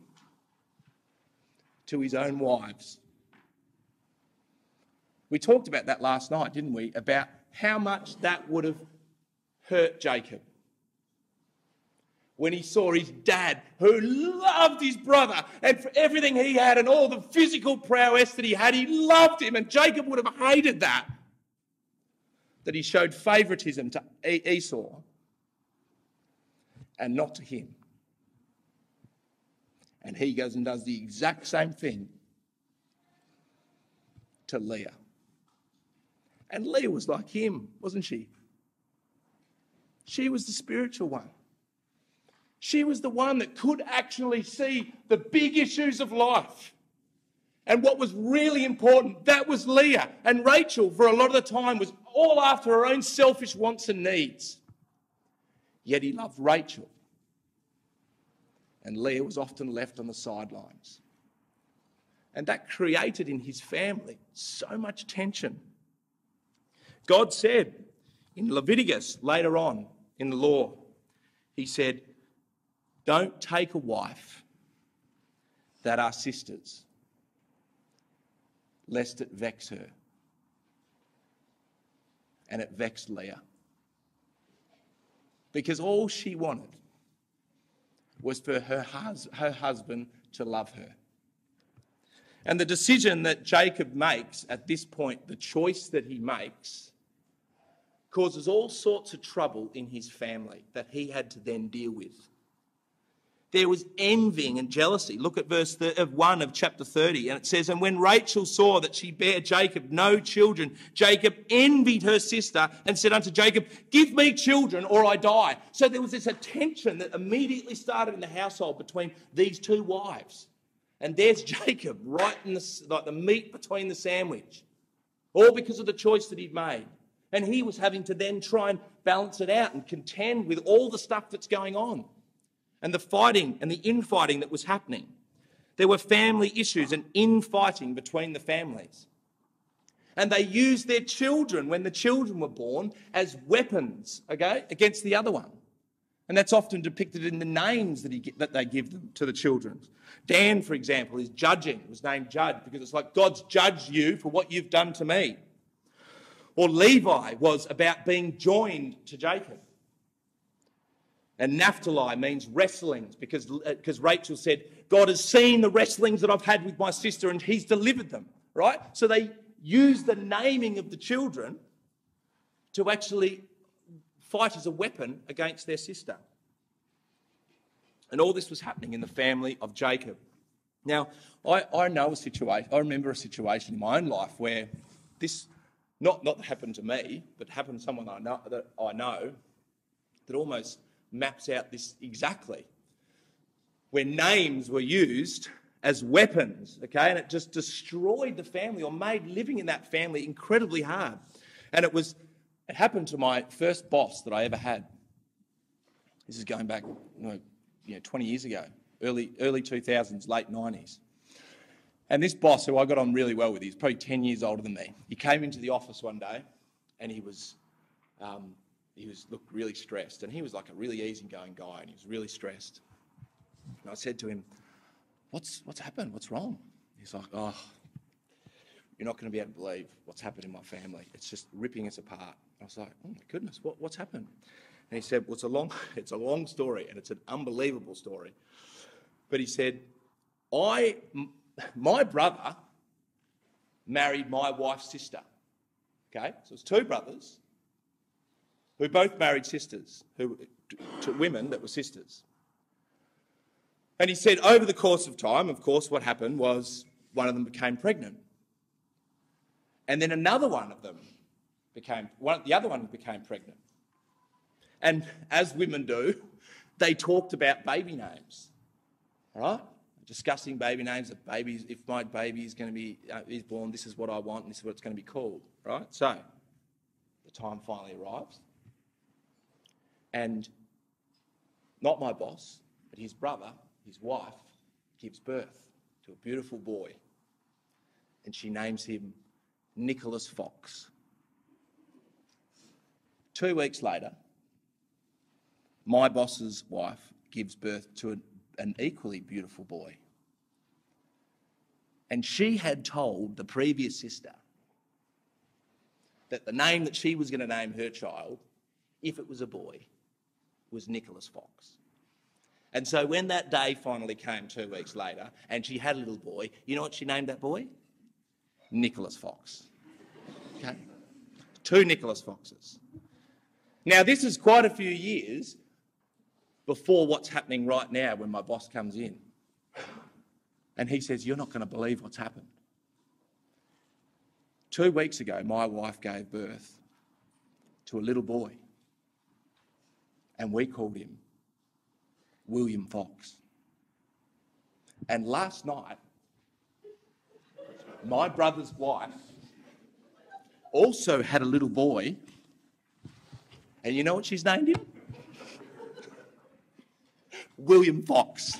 to his own wives. We talked about that last night, didn't we? About how much that would have hurt Jacob when he saw his dad, who loved his brother and for everything he had and all the physical prowess that he had, he loved him, and Jacob would have hated that he showed favouritism to Esau and not to him. And he goes and does the exact same thing to Leah. And Leah was like him, wasn't she? She was the spiritual one. She was the one that could actually see the big issues of life. And what was really important, that was Leah. And Rachel, for a lot of the time, was all after her own selfish wants and needs. Yet he loved Rachel. And Leah was often left on the sidelines. And that created in his family so much tension. God said in Leviticus, later on in the law, he said, don't take a wife that are sisters, lest it vex her. And it vexed Leah. Because all she wanted was for her husband to love her. And the decision that Jacob makes at this point, the choice that he makes, causes all sorts of trouble in his family that he had to then deal with. There was envying and jealousy. Look at verse 1 of chapter 30, and it says, "And when Rachel saw that she bare Jacob no children, Jacob envied her sister and said unto Jacob, Give me children or I die." So there was this tension that immediately started in the household between these two wives. And there's Jacob right in the meat between the sandwich, all because of the choice that he'd made. And he was having to then try and balance it out and contend with all the stuff that's going on, and the fighting and the infighting that was happening. There were family issues and infighting between the families. And they used their children, when the children were born, as weapons, against the other one. And that's often depicted in the names that they give them to the children. Dan, for example, is judging, was named Judge, because it's like, God's judged you for what you've done to me. Or Levi was about being joined to Jacob. And Naphtali means wrestlings, because Rachel said, God has seen the wrestlings that I've had with my sister and he's delivered them, right? So they used the naming of the children to actually fight as a weapon against their sister. And all this was happening in the family of Jacob. Now, I remember a situation in my own life where this, not happened to me, but happened to someone I know that almost maps out this exactly, where names were used as weapons, and it just destroyed the family or made living in that family incredibly hard. And it happened to my first boss that I ever had. This is going back 20 years ago, early 2000s, late 90s. And this boss, who I got on really well with, he's probably 10 years older than me. He came into the office one day and he looked really stressed, and he was like a really easygoing guy, and he was really stressed. And I said to him, what's happened? What's wrong? He's like, "Oh, you're not going to be able to believe what's happened in my family. It's just ripping us apart." I was like, "Oh my goodness, what's happened?" And he said, "Well, it's a long story, and it's an unbelievable story." But he said, my brother married my wife's sister. So it's two brothers who both married sisters, to women that were sisters. And he said, over the course of time, of course, what happened was one of them became pregnant. And then the other one became pregnant. And as women do, they talked about baby names, all right? Discussing baby names of babies. If my baby is going to be is born, this is what I want, and this is what it's going to be called, right? So the time finally arrives. And not my boss, but his brother, his wife, gives birth to a beautiful boy. And she names him Nicholas Fox. 2 weeks later, my boss's wife gives birth to an equally beautiful boy. And she had told the previous sister that the name that she was going to name her child, if it was a boy, was Nicholas Fox. And so when that day finally came 2 weeks later and she had a little boy, you know what she named that boy? Nicholas Fox. 2 Nicholas Foxes. Now, this is quite a few years before what's happening right now when my boss comes in. And he says, "You're not going to believe what's happened. 2 weeks ago, my wife gave birth to a little boy. And we called him William Fox. And last night, my brother's wife also had a little boy. And you know what she's named him? William Fox."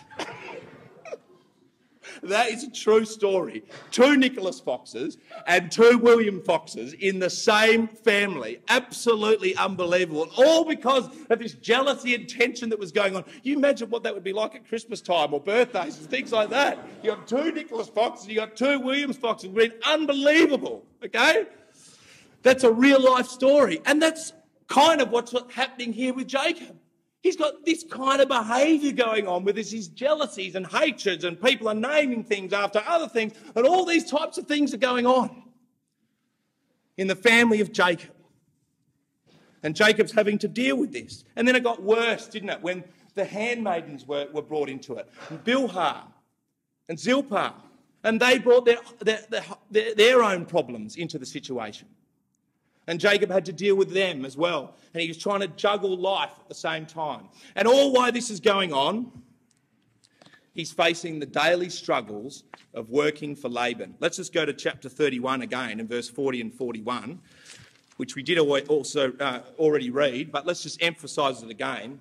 That is a true story. 2 Nicholas Foxes and 2 William Foxes in the same family. Absolutely unbelievable. And all because of this jealousy and tension that was going on. You imagine what that would be like at Christmas time or birthdays and things like that. You got 2 Nicholas Foxes, you got 2 Williams Foxes. It would be unbelievable, okay? That's a real life story. And that's kind of what's happening here with Jacob. He's got this kind of behaviour going on with his jealousies and hatreds, and people are naming things after other things, and all these types of things are going on in the family of Jacob. And Jacob's having to deal with this. And then it got worse, didn't it, when the handmaidens were brought into it. And Bilhah and Zilpah. And they brought their own problems into the situation. And Jacob had to deal with them as well. And he was trying to juggle life at the same time. And all while this is going on, he's facing the daily struggles of working for Laban. Let's just go to chapter 31 again in verse 40 and 41, which we did also already read, but let's just emphasise it again.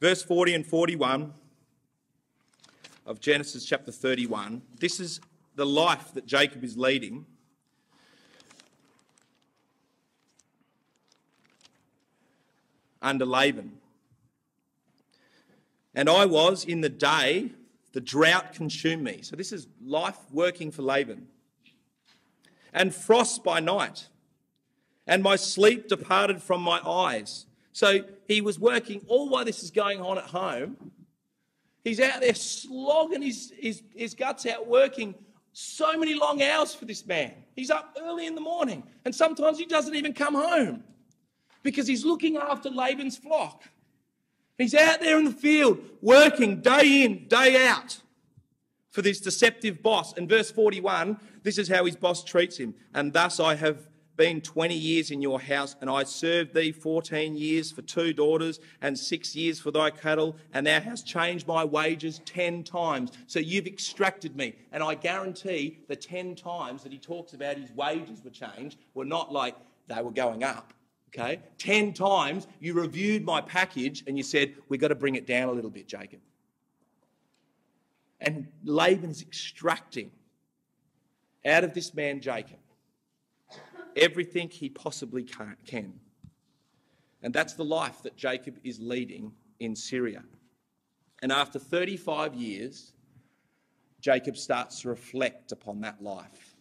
Verse 40 and 41 of Genesis chapter 31. This is the life that Jacob is leading. Under Laban. And I was in the day, the drought consumed me. So this is life working for Laban. And frost by night. And my sleep departed from my eyes. So he was working all while this is going on at home. He's out there slogging his guts out, working so many long hours for this man. He's up early in the morning, and sometimes he doesn't even come home because he's looking after Laban's flock. He's out there in the field, working day in, day out for this deceptive boss. And verse 41, this is how his boss treats him. And thus I have been 20 years in your house, and I served thee 14 years for 2 daughters and 6 years for thy cattle, and thou hast changed my wages 10 times. So you've extracted me. And I guarantee the 10 times that he talks about his wages were changed were not like they were going up, okay? 10 times you reviewed my package and you said, we've got to bring it down a little bit, Jacob. And Laban's extracting out of this man, Jacob, everything he possibly can. And that's the life that Jacob is leading in Syria. And after 35 years, Jacob starts to reflect upon that life.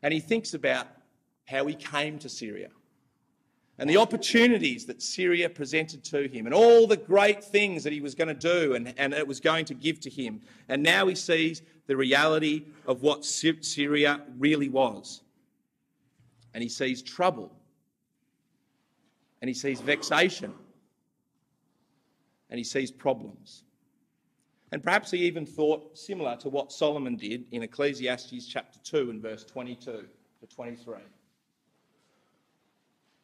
And he thinks about how he came to Syria and the opportunities that Syria presented to him and all the great things that he was going to do and it was going to give to him. And now he sees the reality of what Syria really was. And he sees trouble. And he sees vexation. And he sees problems. And perhaps he even thought similar to what Solomon did in Ecclesiastes chapter 2 and verse 22 to 23.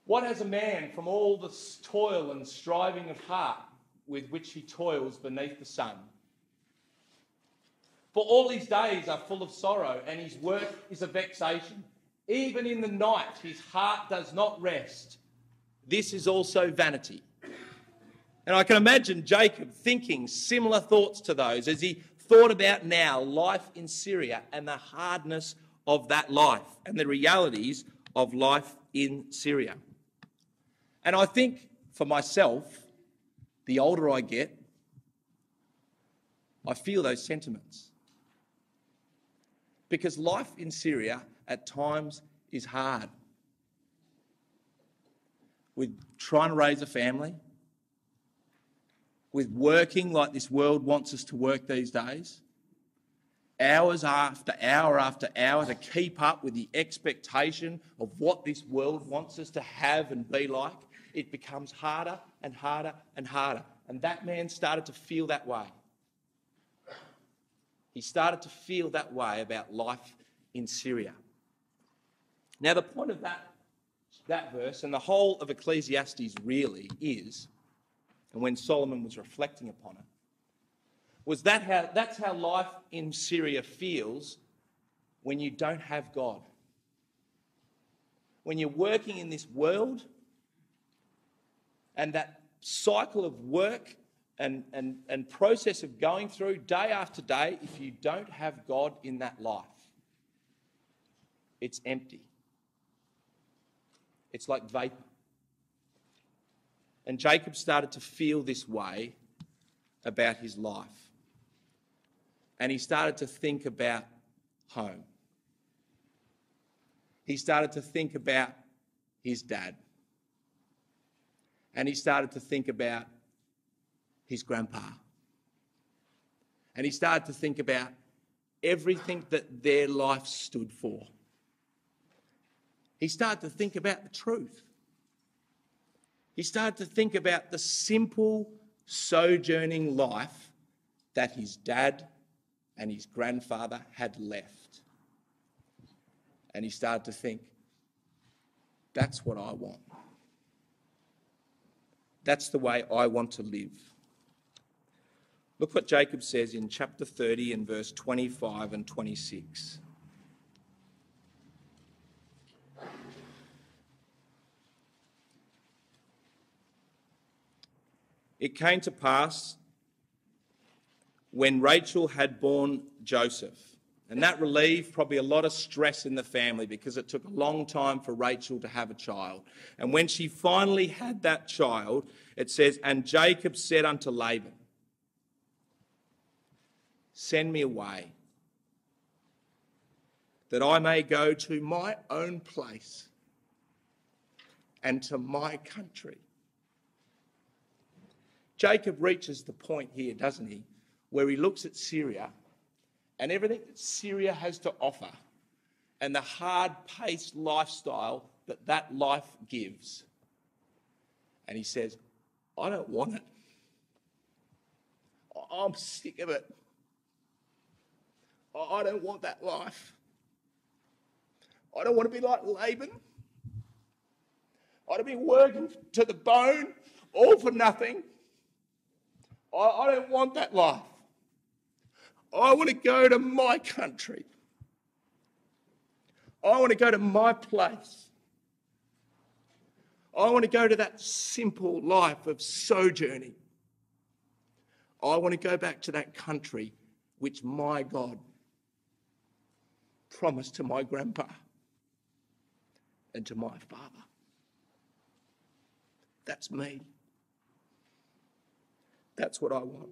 What has a man from all the toil and striving of heart with which he toils beneath the sun? For all his days are full of sorrow, and his work is a vexation. Even in the night, his heart does not rest. This is also vanity. And I can imagine Jacob thinking similar thoughts to those as he thought about now life in Syria and the hardness of that life and the realities of life in Syria. And I think for myself, the older I get, I feel those sentiments. Because life in Syria at times is hard. With trying to raise a family, with working like this world wants us to work these days, hours after hour to keep up with the expectation of what this world wants us to have and be like, it becomes harder and harder and harder. And that man started to feel that way. He started to feel that way about life in Syria. Now, the point of that verse and the whole of Ecclesiastes really is, and when Solomon was reflecting upon it, was that's how life in Syria feels when you don't have God. When you're working in this world and that cycle of work and process of going through day after day, if you don't have God in that life, it's empty. It's like vapour. And Jacob started to feel this way about his life. And he started to think about home. He started to think about his dad. And he started to think about his grandpa. And he started to think about everything that their life stood for. He started to think about the truth. He started to think about the simple sojourning life that his dad and his grandfather had left. And he started to think, that's what I want. That's the way I want to live. Look what Jacob says in chapter 30 and verse 25 and 26. It came to pass when Rachel had borne Joseph, and that relieved probably a lot of stress in the family because it took a long time for Rachel to have a child. And when she finally had that child, it says, and Jacob said unto Laban, send me away, that I may go to my own place and to my country. Jacob reaches the point here, doesn't he, where he looks at Syria and everything that Syria has to offer and the hard-paced lifestyle that that life gives. And he says, I don't want it. I'm sick of it. I don't want that life. I don't want to be like Laban. I don't be working to the bone, all for nothing. I don't want that life. I want to go to my country. I want to go to my place. I want to go to that simple life of sojourning. I want to go back to that country which my God promised to my grandpa and to my father. That's me. That's what I want.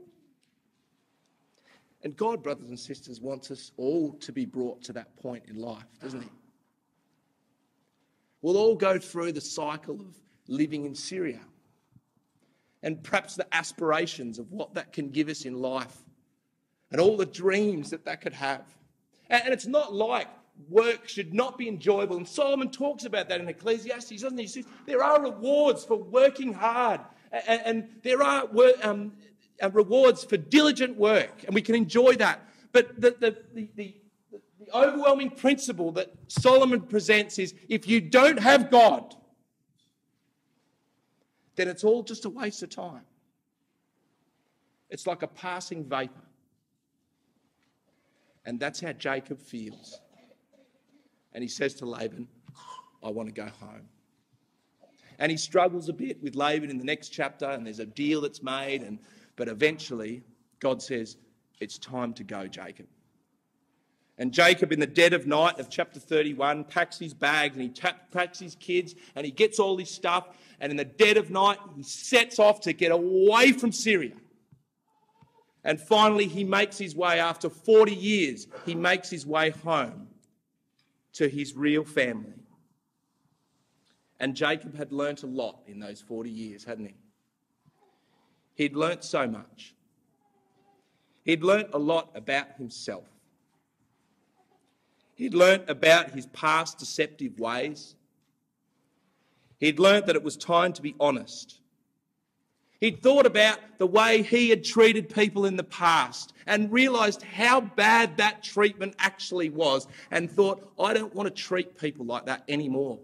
And God, brothers and sisters, wants us all to be brought to that point in life, doesn't he? We'll all go through the cycle of living in Syria and perhaps the aspirations of what that can give us in life and all the dreams that that could have. And it's not like work should not be enjoyable. And Solomon talks about that in Ecclesiastes, doesn't he? He says there are rewards for working hard and there are rewards for diligent work, and we can enjoy that. But the overwhelming principle that Solomon presents is if you don't have God, then it's all just a waste of time. It's like a passing vapour. And that's how Jacob feels. And he says to Laban, I want to go home. And he struggles a bit with Laban in the next chapter, and there's a deal that's made, but eventually God says, it's time to go, Jacob. And Jacob, in the dead of night of chapter 31, packs his bags and he packs his kids and he gets all his stuff. And in the dead of night, he sets off to get away from Syria. And finally, he makes his way, after 40 years, he makes his way home to his real family. And Jacob had learnt a lot in those 40 years, hadn't he? He'd learnt so much. He'd learnt a lot about himself. He'd learnt about his past deceptive ways. He'd learnt that it was time to be honest. He'd thought about the way he had treated people in the past and realised how bad that treatment actually was and thought, I don't want to treat people like that anymore.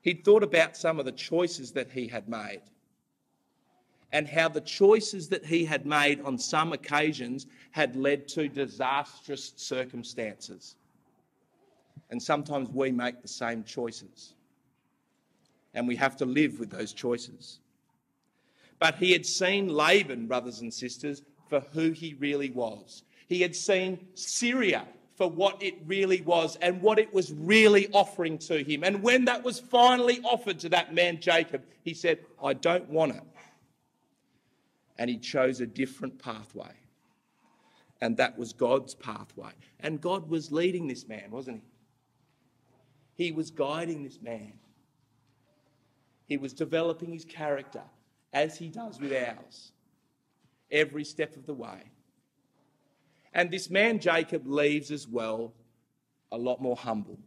He'd thought about some of the choices that he had made and how the choices that he had made on some occasions had led to disastrous circumstances. And sometimes we make the same choices. and we have to live with those choices. But he had seen Laban, brothers and sisters, for who he really was. He had seen Syria for what it really was and what it was really offering to him. And when that was finally offered to that man Jacob, he said, I don't want it. And he chose a different pathway. And that was God's pathway. And God was leading this man, wasn't he? He was guiding this man. He was developing his character, as he does with ours, every step of the way. And this man Jacob leaves as well a lot more humble.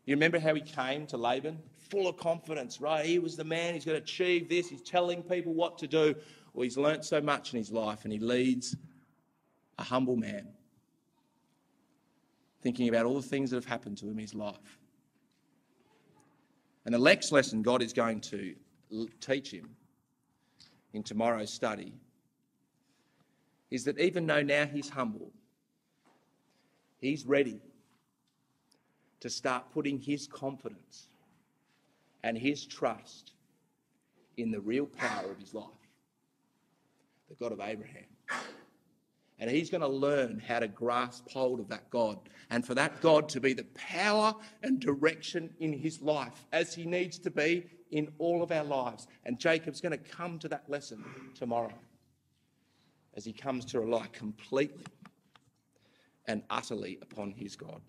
You remember how he came to Laban? Full of confidence, right? He was the man, he's going to achieve this, he's telling people what to do. Well, he's learnt so much in his life, and he leads a humble man, thinking about all the things that have happened to him in his life. And the next lesson God is going to teach him in tomorrow's study is that even though now he's humble, he's ready to start putting his confidence and his trust in the real power of his life, the God of Abraham. And he's going to learn how to grasp hold of that God, and for that God to be the power and direction in his life, as he needs to be in all of our lives. And Jacob's going to come to that lesson tomorrow as he comes to rely completely and utterly upon his God.